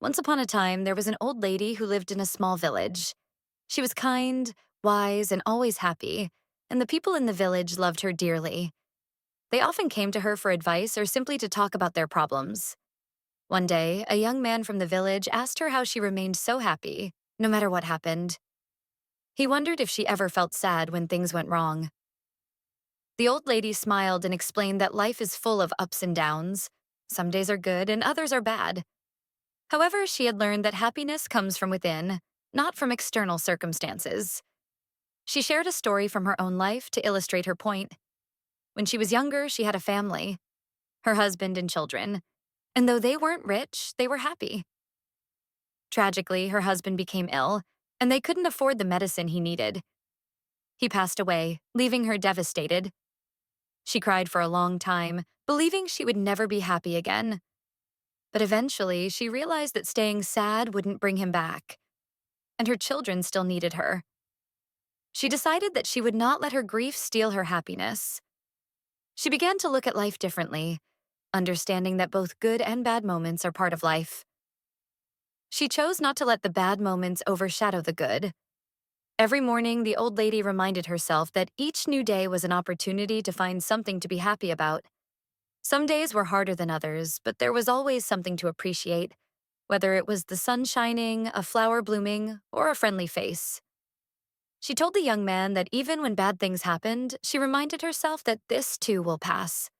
Once upon a time, there was an old lady who lived in a small village. She was kind, wise, and always happy, and the people in the village loved her dearly. They often came to her for advice or simply to talk about their problems. One day, a young man from the village asked her how she remained so happy, no matter what happened. He wondered if she ever felt sad when things went wrong. The old lady smiled and explained that life is full of ups and downs. Some days are good and others are bad. However, she had learned that happiness comes from within, not from external circumstances. She shared a story from her own life to illustrate her point. When she was younger, she had a family, her husband and children, and though they weren't rich, they were happy. Tragically, her husband became ill, and they couldn't afford the medicine he needed. He passed away, leaving her devastated. She cried for a long time, believing she would never be happy again. But eventually, she realized that staying sad wouldn't bring him back, and her children still needed her. She decided that she would not let her grief steal her happiness. She began to look at life differently, understanding that both good and bad moments are part of life. She chose not to let the bad moments overshadow the good. Every morning, the old lady reminded herself that each new day was an opportunity to find something to be happy about. Some days were harder than others, but there was always something to appreciate, whether it was the sun shining, a flower blooming, or a friendly face. She told the young man that even when bad things happened, she reminded herself that this too will pass.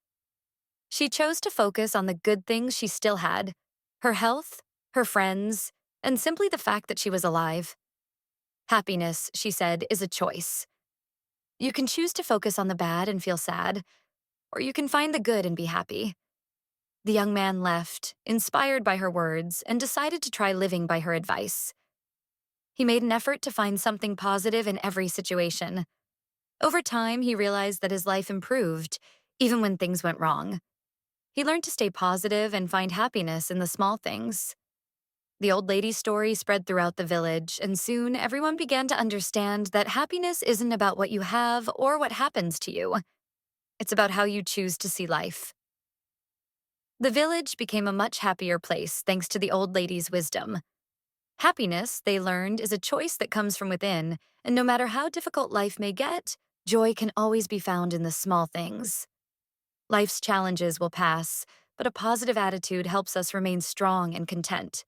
She chose to focus on the good things she still had: her health, her friends, and simply the fact that she was alive. Happiness, she said, is a choice. You can choose to focus on the bad and feel sad, or you can find the good and be happy. The young man left, inspired by her words, and decided to try living by her advice. He made an effort to find something positive in every situation. Over time, he realized that his life improved, even when things went wrong. He learned to stay positive and find happiness in the small things. The old lady's story spread throughout the village, and soon everyone began to understand that happiness isn't about what you have or what happens to you. It's about how you choose to see life. The village became a much happier place thanks to the old lady's wisdom. Happiness, they learned, is a choice that comes from within, and no matter how difficult life may get, joy can always be found in the small things. Life's challenges will pass, but a positive attitude helps us remain strong and content.